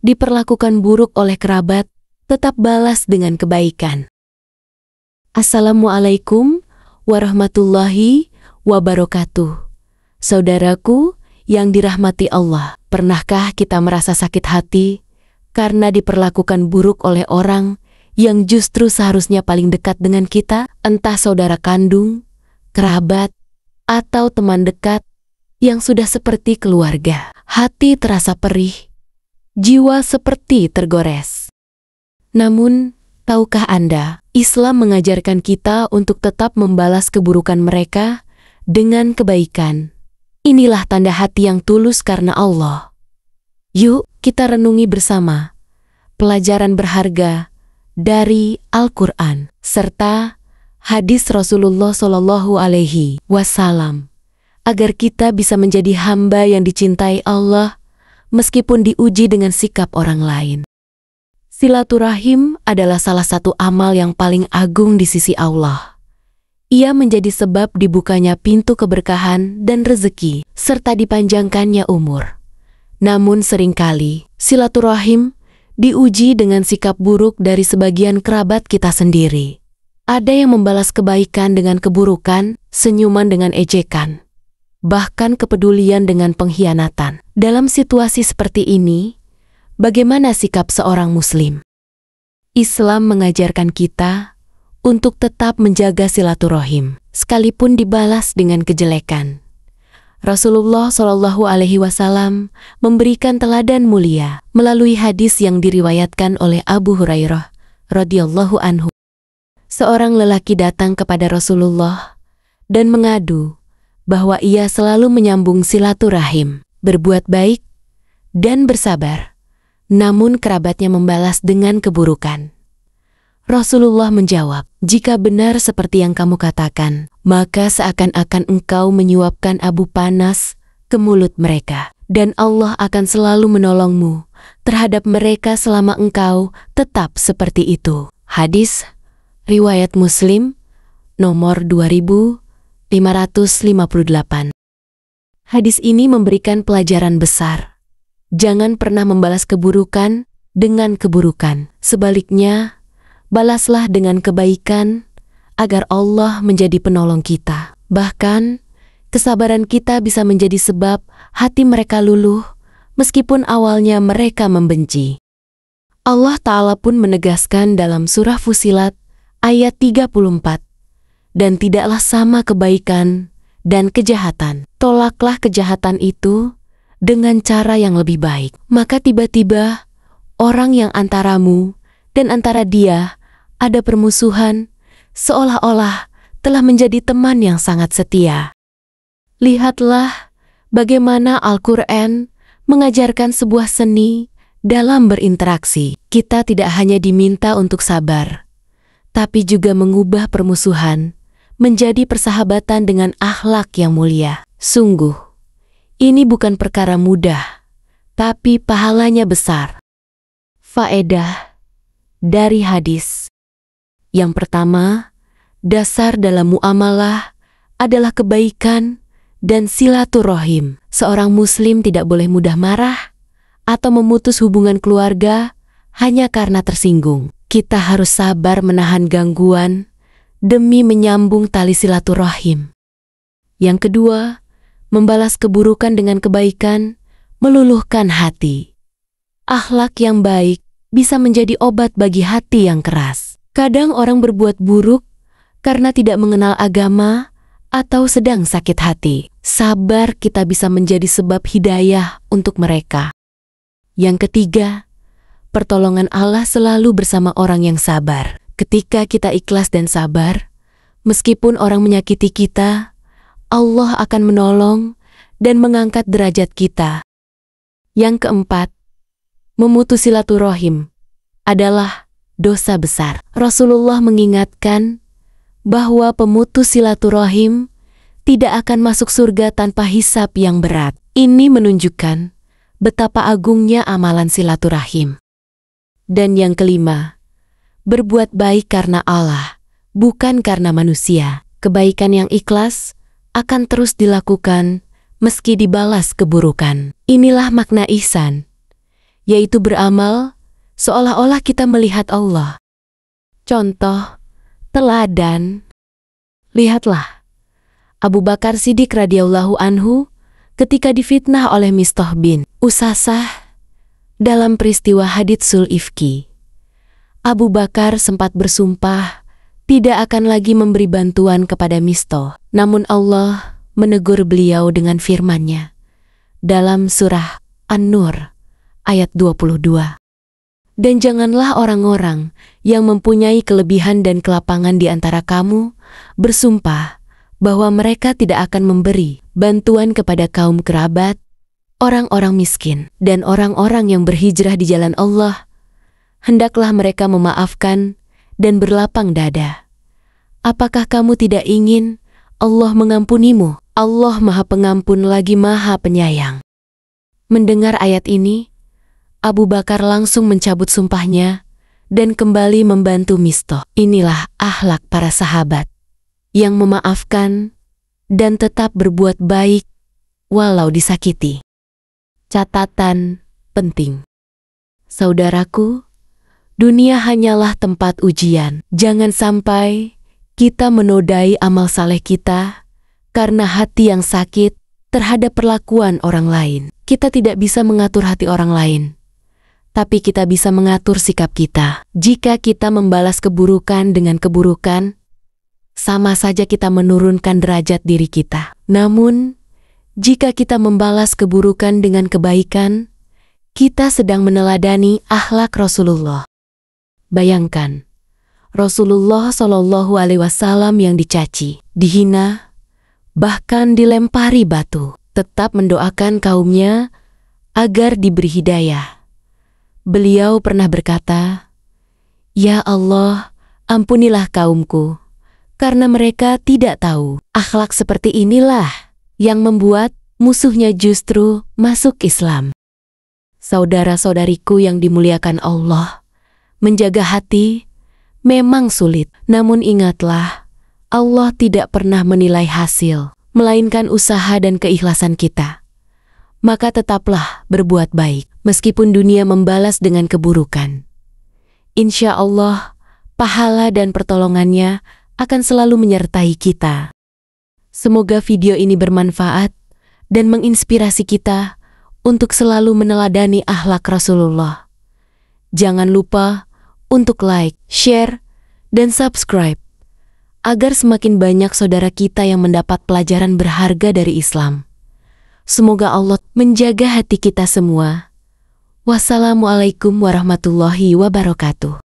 diperlakukan buruk oleh kerabat, tetap balas dengan kebaikan. Assalamualaikum warahmatullahi wabarakatuh. Saudaraku yang dirahmati Allah, pernahkah kita merasa sakit hati karena diperlakukan buruk oleh orang yang justru seharusnya paling dekat dengan kita, entah saudara kandung, kerabat, atau teman dekat yang sudah seperti keluarga? Hati terasa perih, jiwa seperti tergores. Namun, tahukah Anda, Islam mengajarkan kita untuk tetap membalas keburukan mereka dengan kebaikan. Inilah tanda hati yang tulus karena Allah. Yuk, kita renungi bersama pelajaran berharga dari Al-Quran serta hadis Rasulullah Shallallahu Alaihi Wasallam, agar kita bisa menjadi hamba yang dicintai Allah meskipun diuji dengan sikap orang lain. Silaturahim adalah salah satu amal yang paling agung di sisi Allah. Ia menjadi sebab dibukanya pintu keberkahan dan rezeki, serta dipanjangkannya umur. Namun seringkali, silaturahim diuji dengan sikap buruk dari sebagian kerabat kita sendiri. Ada yang membalas kebaikan dengan keburukan, senyuman dengan ejekan, bahkan kepedulian dengan pengkhianatan. Dalam situasi seperti ini, bagaimana sikap seorang Muslim? Islam mengajarkan kita untuk tetap menjaga silaturahim, sekalipun dibalas dengan kejelekan. Rasulullah Shallallahu Alaihi Wasallam memberikan teladan mulia melalui hadis yang diriwayatkan oleh Abu Hurairah radhiyallahu anhu. Seorang lelaki datang kepada Rasulullah dan mengadu bahwa ia selalu menyambung silaturahim, berbuat baik, dan bersabar. Namun kerabatnya membalas dengan keburukan. Rasulullah menjawab, "Jika benar seperti yang kamu katakan, maka seakan-akan engkau menyuapkan abu panas ke mulut mereka, dan Allah akan selalu menolongmu terhadap mereka selama engkau tetap seperti itu." Hadis riwayat Muslim nomor 2558. Hadis ini memberikan pelajaran besar. Jangan pernah membalas keburukan dengan keburukan. Sebaliknya, balaslah dengan kebaikan agar Allah menjadi penolong kita. Bahkan, kesabaran kita bisa menjadi sebab hati mereka luluh meskipun awalnya mereka membenci. Allah Ta'ala pun menegaskan dalam surah Fussilat ayat 34, "Dan tidaklah sama kebaikan dan kejahatan. Tolaklah kejahatan itu dengan cara yang lebih baik." Maka tiba-tiba orang yang antaramu dan antara dia ada permusuhan, seolah-olah telah menjadi teman yang sangat setia. Lihatlah bagaimana Al-Quran mengajarkan sebuah seni dalam berinteraksi. Kita tidak hanya diminta untuk sabar, tapi juga mengubah permusuhan menjadi persahabatan dengan akhlak yang mulia. Sungguh, ini bukan perkara mudah, tapi pahalanya besar. Faedah dari hadis. Yang pertama, dasar dalam muamalah adalah kebaikan dan silaturahim. Seorang Muslim tidak boleh mudah marah atau memutus hubungan keluarga hanya karena tersinggung. Kita harus sabar menahan gangguan demi menyambung tali silaturahim. Yang kedua, membalas keburukan dengan kebaikan meluluhkan hati. Akhlak yang baik bisa menjadi obat bagi hati yang keras. Kadang orang berbuat buruk karena tidak mengenal agama atau sedang sakit hati. Sabar kita bisa menjadi sebab hidayah untuk mereka. Yang ketiga, pertolongan Allah selalu bersama orang yang sabar. Ketika kita ikhlas dan sabar, meskipun orang menyakiti kita, Allah akan menolong dan mengangkat derajat kita. Yang keempat, memutus silaturahim adalah dosa besar. Rasulullah mengingatkan bahwa pemutus silaturahim tidak akan masuk surga tanpa hisab yang berat. Ini menunjukkan betapa agungnya amalan silaturahim. Dan yang kelima, berbuat baik karena Allah, bukan karena manusia. Kebaikan yang ikhlas akan terus dilakukan meski dibalas keburukan. Inilah makna ihsan yaitu beramal seolah-olah kita melihat Allah. Contoh, teladan. Lihatlah, Abu Bakar Siddiq radhiyallahu anhu ketika difitnah oleh Mistah bin Usasah dalam peristiwa Haditsul Ifki. Abu Bakar sempat bersumpah tidak akan lagi memberi bantuan kepada Mistah. Namun Allah menegur beliau dengan firman-Nya dalam surah An-Nur ayat 22. Dan janganlah orang-orang yang mempunyai kelebihan dan kelapangan di antara kamu bersumpah bahwa mereka tidak akan memberi bantuan kepada kaum kerabat, orang-orang miskin, dan orang-orang yang berhijrah di jalan Allah. Hendaklah mereka memaafkan dan berlapang dada. Apakah kamu tidak ingin Allah mengampunimu? Allah Maha Pengampun lagi Maha Penyayang. Mendengar ayat ini, Abu Bakar langsung mencabut sumpahnya dan kembali membantu Mistah. Inilah akhlak para sahabat yang memaafkan dan tetap berbuat baik walau disakiti. Catatan penting. Saudaraku, dunia hanyalah tempat ujian. Jangan sampai kita menodai amal saleh kita karena hati yang sakit terhadap perlakuan orang lain. Kita tidak bisa mengatur hati orang lain, tapi kita bisa mengatur sikap kita. Jika kita membalas keburukan dengan keburukan, sama saja kita menurunkan derajat diri kita. Namun, jika kita membalas keburukan dengan kebaikan, kita sedang meneladani akhlak Rasulullah. Bayangkan, Rasulullah Shallallahu Alaihi Wasallam yang dicaci, dihina, bahkan dilempari batu, tetap mendoakan kaumnya agar diberi hidayah. Beliau pernah berkata, "Ya Allah, ampunilah kaumku, karena mereka tidak tahu." Akhlak seperti inilah yang membuat musuhnya justru masuk Islam. Saudara-saudariku yang dimuliakan Allah, menjaga hati memang sulit. Namun ingatlah, Allah tidak pernah menilai hasil, melainkan usaha dan keikhlasan kita. Maka tetaplah berbuat baik, meskipun dunia membalas dengan keburukan. Insya Allah, pahala dan pertolongannya akan selalu menyertai kita. Semoga video ini bermanfaat dan menginspirasi kita untuk selalu meneladani akhlak Rasulullah. Jangan lupa untuk like, share, dan subscribe, agar semakin banyak saudara kita yang mendapat pelajaran berharga dari Islam. Semoga Allah menjaga hati kita semua. Wassalamualaikum warahmatullahi wabarakatuh.